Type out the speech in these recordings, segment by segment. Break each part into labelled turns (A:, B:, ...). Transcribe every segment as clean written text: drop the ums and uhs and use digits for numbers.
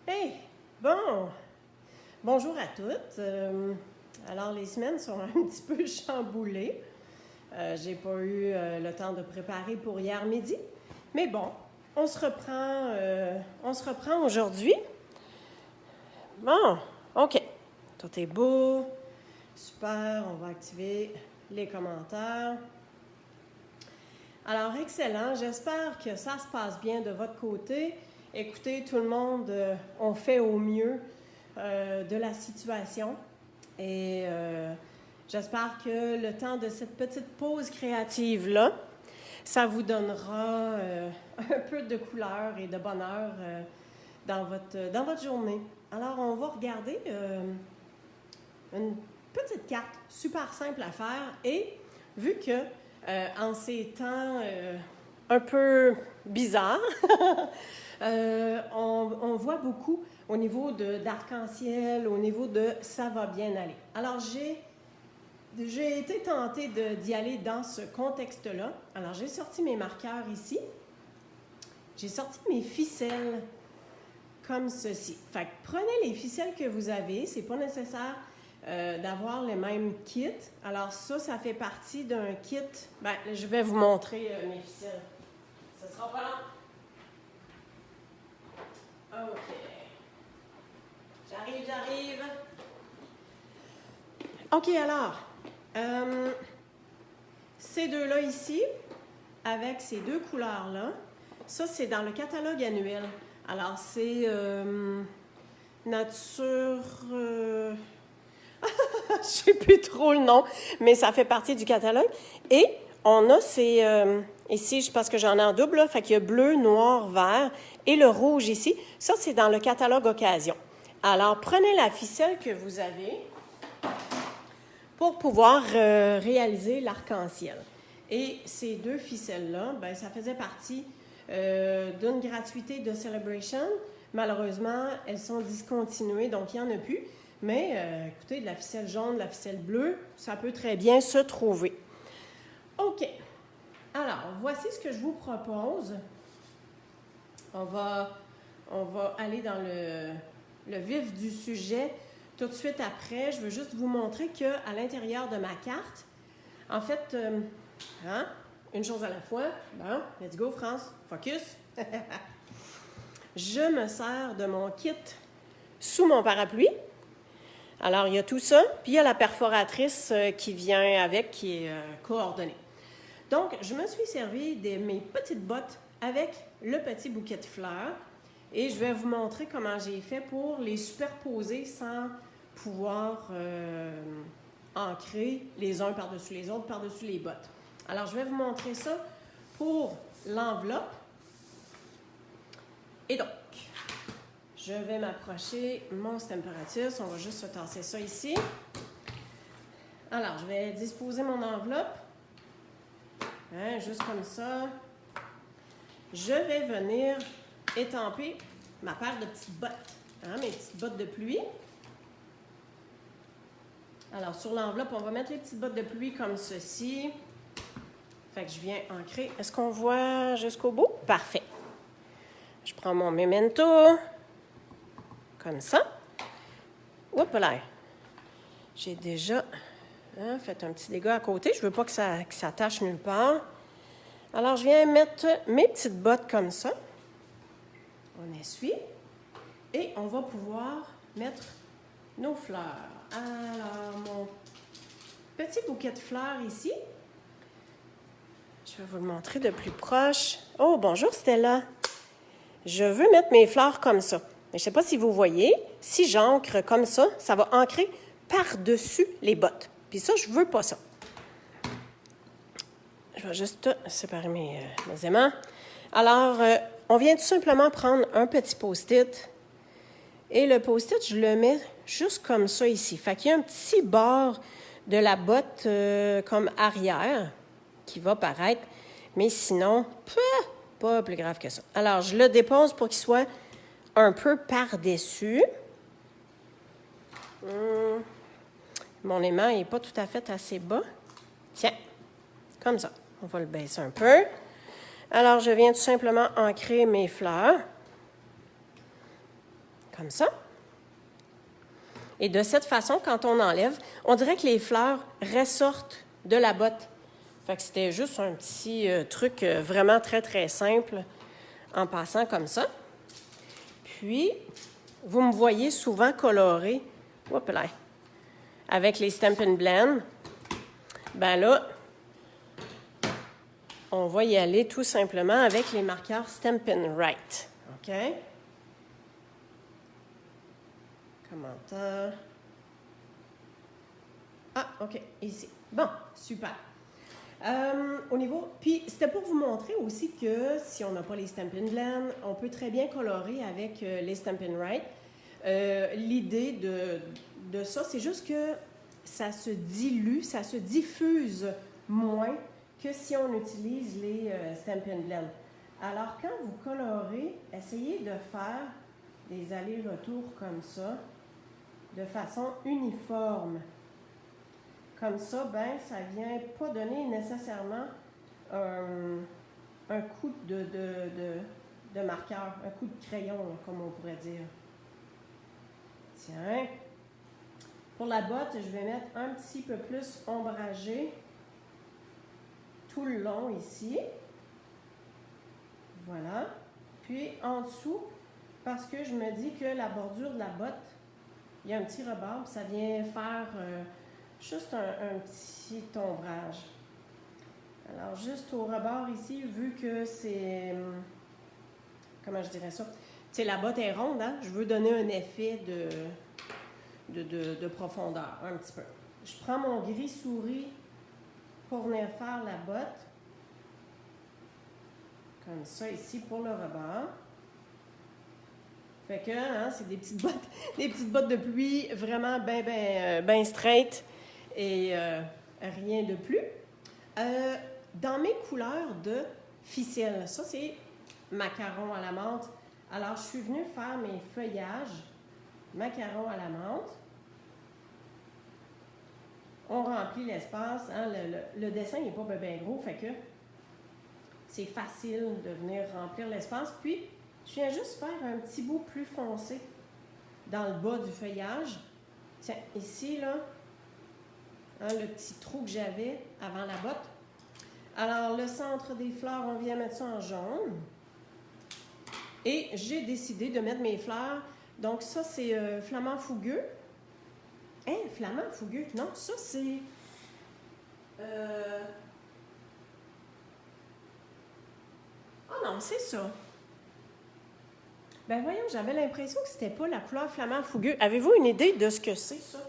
A: Hey, bon, bonjour à toutes. Alors, les semaines sont un petit peu chamboulées. J'ai pas eu le temps de préparer pour hier midi. Mais bon, on se reprend aujourd'hui. Bon, OK. Tout est beau. Super, on va activer les commentaires. Alors, excellent. J'espère que ça se passe bien de votre côté. Écoutez, tout le monde, on fait au mieux de la situation. Et j'espère que le temps de cette petite pause créative-là, ça vous donnera un peu de couleur et de bonheur dans votre journée. Alors, on va regarder une petite carte super simple à faire. Et vu que en ces temps un peu bizarres, on voit beaucoup au niveau d'arc-en-ciel, au niveau de ça va bien aller. Alors, j'ai été tentée d'y aller dans ce contexte-là. Alors, j'ai sorti mes marqueurs ici. J'ai sorti mes ficelles comme ceci. Fait que prenez les ficelles que vous avez. C'est pas nécessaire d'avoir les mêmes kits. Alors ça fait partie d'un kit. Ben, je vais vous montrer mes ficelles. Ça sera pas long. OK. J'arrive. OK, alors, ces deux-là ici, avec ces deux couleurs-là, ça, c'est dans le catalogue annuel. Alors, c'est nature... je ne sais plus trop le nom, mais ça fait partie du catalogue. Et on a ces... ici, parce que j'en ai en double, là, fait qu'il y a bleu, noir, vert et le rouge ici. Ça, c'est dans le catalogue occasion. Alors, prenez la ficelle que vous avez pour pouvoir réaliser l'arc-en-ciel. Et ces deux ficelles-là, ben, ça faisait partie d'une gratuité de Celebration. Malheureusement, elles sont discontinuées, donc il n'y en a plus. Mais écoutez, de la ficelle jaune, de la ficelle bleue, ça peut très bien se trouver. OK. Alors, voici ce que je vous propose. On va aller dans le vif du sujet tout de suite après. Je veux juste vous montrer qu'à l'intérieur de ma carte, en fait, une chose à la fois. Bon, let's go, France. Focus. Je me sers de mon kit sous mon parapluie. Alors, il y a tout ça, puis il y a la perforatrice qui vient avec, qui est coordonnée. Donc, je me suis servi de mes petites bottes avec le petit bouquet de fleurs et je vais vous montrer comment j'ai fait pour les superposer sans pouvoir ancrer les uns par-dessus les autres, par-dessus les bottes. Alors, je vais vous montrer ça pour l'enveloppe. Et donc, je vais m'approcher mon Stamparatus. On va juste se tasser ça ici. Alors, je vais disposer mon enveloppe. Juste comme ça. Je vais venir étamper ma paire de petites bottes. Mes petites bottes de pluie. Alors, sur l'enveloppe, on va mettre les petites bottes de pluie comme ceci. Fait que je viens ancrer. Est-ce qu'on voit jusqu'au bout? Parfait. Je prends mon memento. Comme ça. Oups là. J'ai déjà fait un petit dégât à côté. Je ne veux pas que ça tâche nulle part. Alors, je viens mettre mes petites bottes comme ça. On essuie. Et on va pouvoir mettre nos fleurs. Alors, mon petit bouquet de fleurs ici. Je vais vous le montrer de plus proche. Oh, bonjour Stella. Je veux mettre mes fleurs comme ça. Mais je ne sais pas si vous voyez, si j'ancre comme ça, ça va ancrer par-dessus les bottes. Puis ça, je ne veux pas ça. Je vais juste séparer mes aimants. Alors, on vient tout simplement prendre un petit post-it. Et le post-it, je le mets juste comme ça ici. Fait qu'il y a un petit bord de la botte comme arrière qui va paraître. Mais sinon, pas plus grave que ça. Alors, je le dépose pour qu'il soit un peu par-dessus. Mon aimant n'est pas tout à fait assez bas. Tiens, comme ça. On va le baisser un peu. Alors, je viens tout simplement ancrer mes fleurs. comme ça. Et de cette façon, quand on enlève, on dirait que les fleurs ressortent de la botte. Fait que c'était juste un petit truc vraiment très, très simple en passant comme ça. Puis, vous me voyez souvent colorer, hop là, avec les Stampin' Blend. Ben là, on va y aller tout simplement avec les marqueurs Stampin' Right. OK? Commentaire. Ah, OK, ici. Bon, super. Au niveau, puis c'était pour vous montrer aussi que si on n'a pas les Stampin' Blend, on peut très bien colorer avec les Stampin' Right. L'idée de ça, c'est juste que ça se dilue, ça se diffuse moins que si on utilise les Stampin' Blend. Alors, quand vous colorez, essayez de faire des allers-retours comme ça, de façon uniforme. Comme ça, ben, ça ne vient pas donner nécessairement un coup de marqueur, un coup de crayon, là, comme on pourrait dire. Tiens. Pour la botte, je vais mettre un petit peu plus ombragé tout le long ici. Voilà. Puis en dessous, parce que je me dis que la bordure de la botte, il y a un petit rebord, puis ça vient faire juste un petit ombrage. Alors, juste au rebord ici, vu que c'est... comment je dirais ça? Tu sais, la botte est ronde, hein? Je veux donner un effet de profondeur, un petit peu. Je prends mon gris souris pour venir faire la botte. Comme ça, ici, pour le rebord. Fait que, hein, c'est des petites bottes de pluie vraiment bien straight et rien de plus. Dans mes couleurs de ficelle, ça c'est macaron à la menthe. Alors, je suis venue faire mes feuillages macaron à la menthe. On remplit l'espace. Hein, le dessin n'est pas bien gros, fait que c'est facile de venir remplir l'espace. Puis, je viens juste faire un petit bout plus foncé dans le bas du feuillage. Tiens, ici, là, hein, le petit trou que j'avais avant la botte. Alors, le centre des fleurs, on vient mettre ça en jaune. Et j'ai décidé de mettre mes fleurs. Donc, ça, c'est flamant fougueux. Hein, flamant fougueux? Non, ça, c'est... Oh non, c'est ça. Ben voyons, j'avais l'impression que c'était pas la couleur flamant fougueux. Avez-vous une idée de ce que c'est, ça?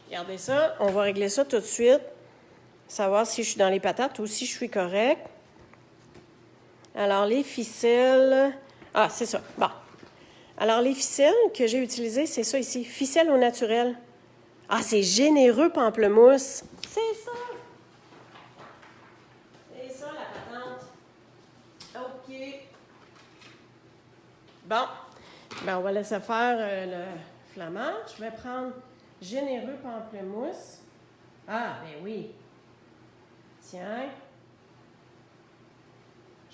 A: Regardez ça, on va régler ça tout de suite. Savoir si je suis dans les patates ou si je suis correct. Alors, les ficelles... Ah, c'est ça. Bon. Alors, les ficelles que j'ai utilisées, c'est ça ici. Ficelles au naturel. Ah, c'est généreux pamplemousse. C'est ça. C'est ça, la patente. OK. Bon. Ben, on va laisser faire le flamand. Je vais prendre généreux pamplemousse. Ah, ben oui. Tiens.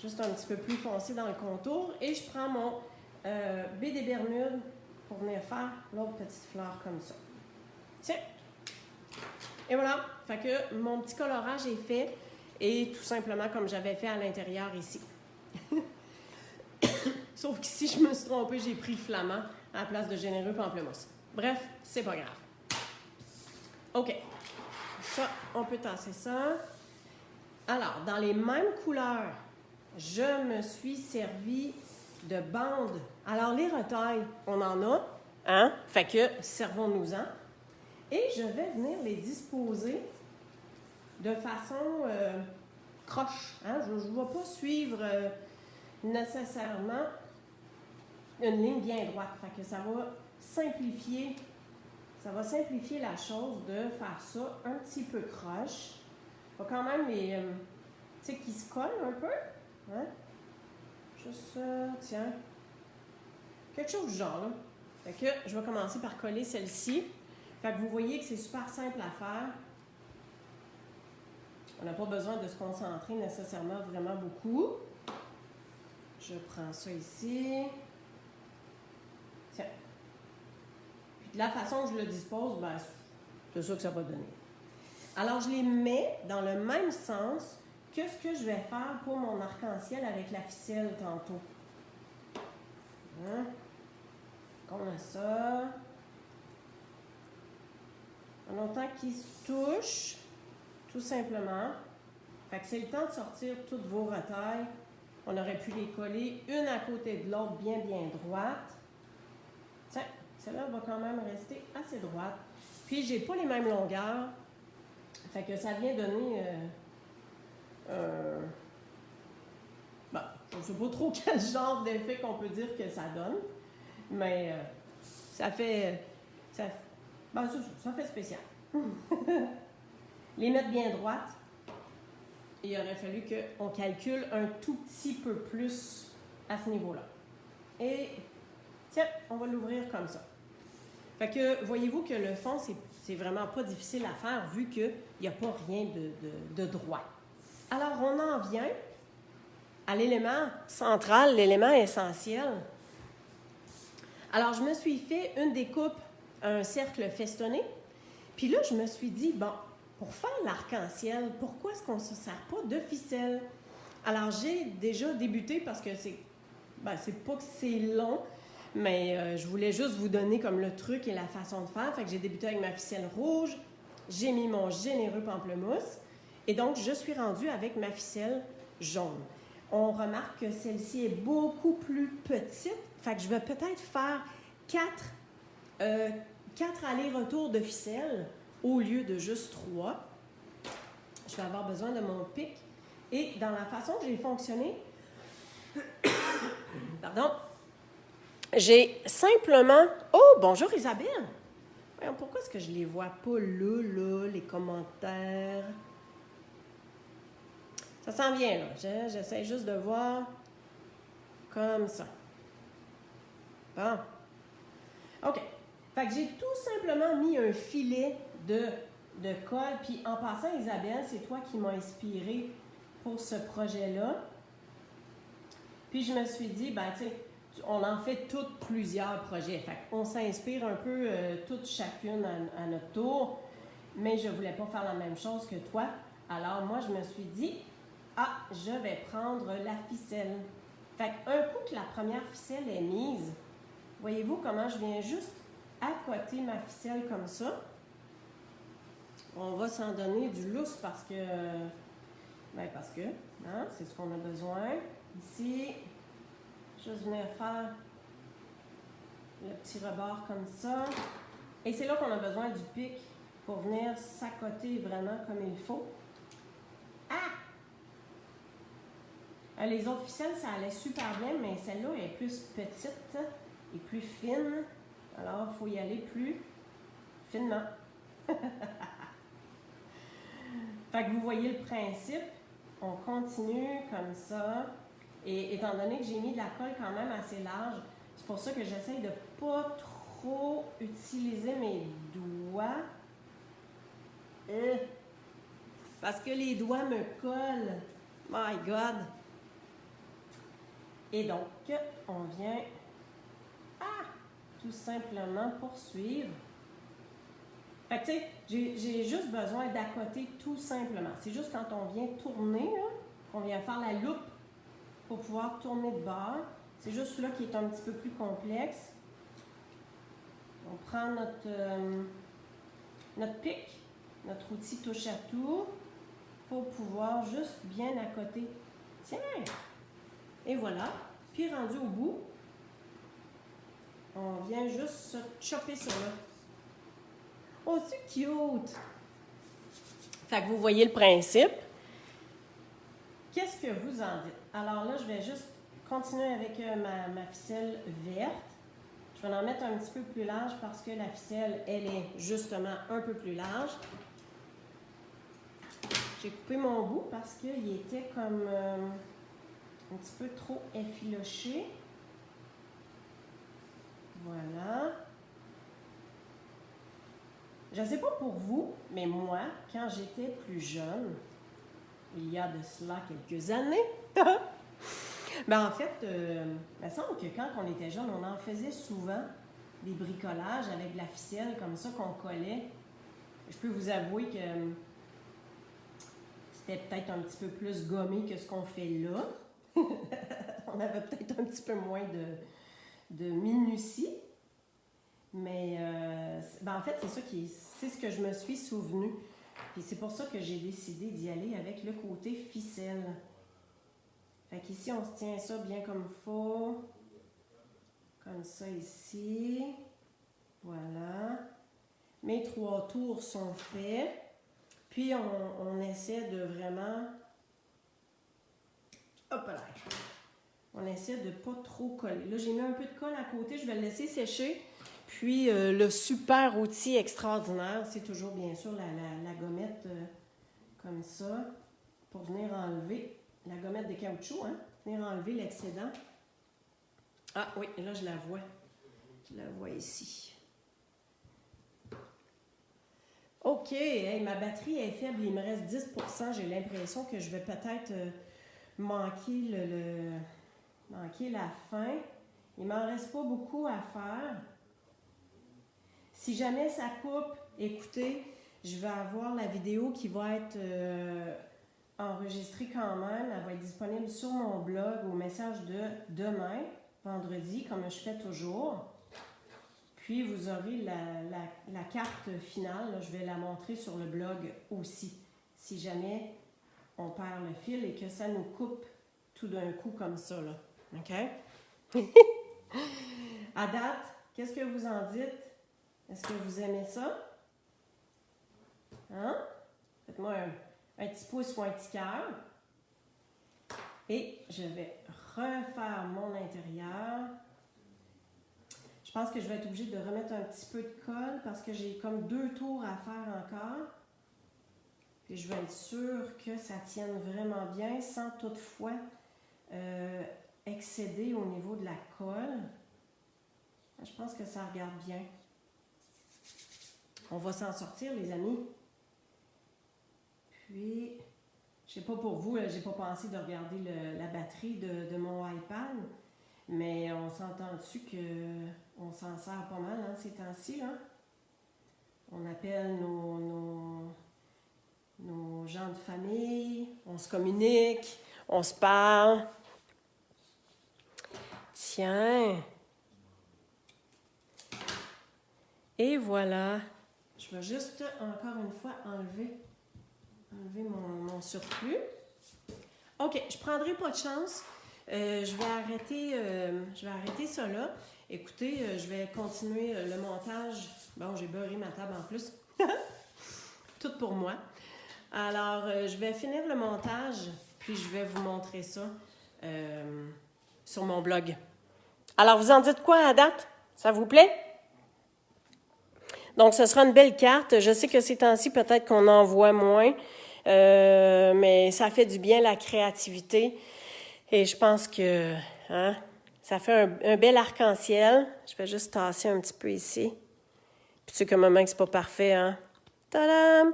A: Juste un petit peu plus foncé dans le contour. Et je prends mon baie des Bermudes pour venir faire l'autre petite fleur comme ça. Tiens. Et voilà. Fait que mon petit colorage est fait. Et tout simplement comme j'avais fait à l'intérieur ici. Sauf qu'ici, je me suis trompée, j'ai pris flamand à la place de généreux pamplemousse. Bref, c'est pas grave. OK. Ça, on peut tasser ça. Alors, dans les mêmes couleurs, je me suis servi de bandes. Alors, les retailles, on en a, hein? Fait que, servons-nous-en. Et je vais venir les disposer de façon croche. Hein? Je ne vais pas suivre nécessairement une ligne bien droite. Fait que ça va simplifier la chose de faire ça un petit peu croche. Il va quand même les... tu sais, qui se collent un peu. Hein? Juste ça, tiens. Quelque chose du genre, là. Fait que je vais commencer par coller celle-ci. Fait que vous voyez que c'est super simple à faire. On n'a pas besoin de se concentrer nécessairement vraiment beaucoup. Je prends ça ici. Tiens. Puis de la façon que je le dispose, ben, c'est ça que ça va donner. Alors, je les mets dans le même sens que ce que je vais faire pour mon arc-en-ciel avec la ficelle tantôt. Hein? On a ça. En autant qu'ils se touchent, tout simplement. Fait que c'est le temps de sortir toutes vos retailles. On aurait pu les coller une à côté de l'autre, bien droite. Tiens, celle-là va quand même rester assez droite. Puis, j'ai pas les mêmes longueurs. Fait que ça vient donner... bon, je ne sais pas trop quel genre d'effet qu'on peut dire que ça donne. Mais ça fait... ça fait spécial. Les mettre bien droites. Il aurait fallu qu'on calcule un tout petit peu plus à ce niveau-là. Et tiens, on va l'ouvrir comme ça. Fait que voyez-vous que le fond, c'est vraiment pas difficile à faire vu qu'il n'y a pas rien de droit. Alors, on en vient à l'élément central, l'élément essentiel. Alors, je me suis fait une découpe, un cercle festonné. Puis là, je me suis dit, bon, pour faire l'arc-en-ciel, pourquoi est-ce qu'on ne se sert pas de ficelle? Alors, j'ai déjà débuté parce que c'est pas que c'est long, mais je voulais juste vous donner comme le truc et la façon de faire. Fait que j'ai débuté avec ma ficelle rouge, j'ai mis mon généreux pamplemousse, et donc je suis rendue avec ma ficelle jaune. On remarque que celle-ci est beaucoup plus petite, fait que je vais peut-être faire 4 allers-retours de ficelle au lieu de juste 3. Je vais avoir besoin de mon pic. Et dans la façon que j'ai fonctionné, pardon, j'ai simplement... Oh, bonjour Isabelle! Voyons, pourquoi est-ce que je ne les vois pas là, les commentaires? Ça s'en vient, là. J'essaie juste de voir comme ça. Bon. OK. Fait que j'ai tout simplement mis un filet de colle. Puis en passant, Isabelle, c'est toi qui m'as inspiré pour ce projet-là. Puis je me suis dit, ben tu sais, on en fait toutes plusieurs projets. Fait qu'on s'inspire un peu toutes chacune à notre tour. Mais je ne voulais pas faire la même chose que toi. Alors moi, je me suis dit, je vais prendre la ficelle. Fait qu'un coup que la première ficelle est mise, voyez-vous comment je viens juste accoter ma ficelle comme ça. On va s'en donner du lousse parce que, c'est ce qu'on a besoin. Ici, juste venir faire le petit rebord comme ça. Et c'est là qu'on a besoin du pic pour venir s'accoter vraiment comme il faut. Les autres ficelles, ça allait super bien, mais celle-là est plus petite et plus fine. Alors, il faut y aller plus finement. Fait que vous voyez le principe. On continue comme ça. Et étant donné que j'ai mis de la colle quand même assez large, c'est pour ça que j'essaye de pas trop utiliser mes doigts. Parce que les doigts me collent. My God! Et donc, on vient tout simplement poursuivre. Fait que tu sais, j'ai juste besoin d'accoter tout simplement. C'est juste quand on vient tourner, qu'on vient faire la loupe pour pouvoir tourner de bord. C'est juste là qui est un petit peu plus complexe. On prend notre pic, notre outil touche à tout, pour pouvoir juste bien accoter. Tiens! Et voilà. Puis rendu au bout, on vient juste se chopper ça là. Oh, c'est cute! Fait que vous voyez le principe. Qu'est-ce que vous en dites? Alors là, je vais juste continuer avec ma ficelle verte. Je vais en mettre un petit peu plus large parce que la ficelle, elle est justement un peu plus large. J'ai coupé mon bout parce qu'il était comme un petit peu trop effiloché. Voilà. Je ne sais pas pour vous, mais moi, quand j'étais plus jeune, il y a de cela quelques années, Ben, en fait, il me semble que quand on était jeune, on en faisait souvent des bricolages avec de la ficelle comme ça qu'on collait. Je peux vous avouer que c'était peut-être un petit peu plus gommé que ce qu'on fait là. On avait peut-être un petit peu moins de minutie. Mais ben en fait, c'est ce que je me suis souvenu. Puis c'est pour ça que j'ai décidé d'y aller avec le côté ficelle. Fait qu'ici, on se tient ça bien comme il faut. Comme ça ici. Voilà. Mes 3 tours sont faits. Puis on essaie de vraiment... Hop là! On essaie de ne pas trop coller. Là, j'ai mis un peu de colle à côté. Je vais le laisser sécher. Puis, le super outil extraordinaire, c'est toujours, bien sûr, la gommette comme ça, pour venir enlever, la gommette de caoutchouc, hein, venir enlever l'excédent. Ah oui, là, je la vois. Je la vois ici. OK, hey, ma batterie est faible, il me reste 10%. J'ai l'impression que je vais peut-être manquer manquer la fin. Il ne m'en reste pas beaucoup à faire. Si jamais ça coupe, écoutez, je vais avoir la vidéo qui va être enregistrée quand même. Elle va être disponible sur mon blog au message de demain, vendredi, comme je fais toujours. Puis vous aurez la carte finale. Là, je vais la montrer sur le blog aussi. Si jamais on perd le fil et que ça nous coupe tout d'un coup comme ça, là. OK? À date, qu'est-ce que vous en dites? Est-ce que vous aimez ça? Hein? Faites-moi un petit pouce ou un petit cœur. Et je vais refaire mon intérieur. Je pense que je vais être obligée de remettre un petit peu de colle parce que j'ai comme 2 tours à faire encore. Puis je vais être sûre que ça tienne vraiment bien sans toutefois excéder au niveau de la colle. Je pense que ça regarde bien. On va s'en sortir, les amis. Puis, je sais pas pour vous, j'ai pas pensé de regarder la batterie de mon iPad, mais on s'entend dessus qu'on s'en sert pas mal, hein, ces temps-ci, là. On appelle nos gens de famille, on se communique, on se parle. Tiens. Et voilà. Je vais juste, encore une fois, enlever mon surplus. OK, je ne prendrai pas de chance. Je vais arrêter ça là. Écoutez, je vais continuer le montage. Bon, j'ai beurré ma table en plus. Tout pour moi. Alors, je vais finir le montage, puis je vais vous montrer ça sur mon blog. Alors, vous en dites quoi à date? Ça vous plaît? Donc, ce sera une belle carte. Je sais que ces temps-ci, peut-être qu'on en voit moins, mais ça fait du bien la créativité. Et je pense que ça fait un bel arc-en-ciel. Je vais juste tasser un petit peu ici. Puis tu sais que maman, que c'est pas parfait, hein? Tadam!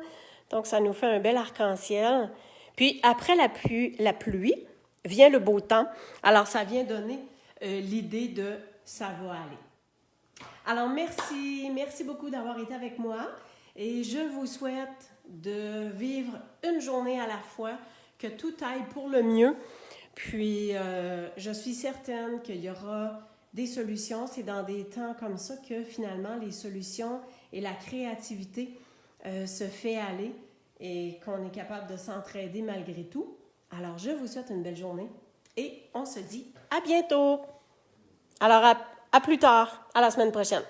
A: Donc, ça nous fait un bel arc-en-ciel. Puis, après la pluie, vient le beau temps. Alors, ça vient donner l'idée de « ça va aller ». Alors, merci beaucoup d'avoir été avec moi et je vous souhaite de vivre une journée à la fois, que tout aille pour le mieux. Puis, je suis certaine qu'il y aura des solutions. C'est dans des temps comme ça que finalement, les solutions et la créativité se fait aller et qu'on est capable de s'entraider malgré tout. Alors, je vous souhaite une belle journée et on se dit à bientôt. Alors, à plus tard, à la semaine prochaine.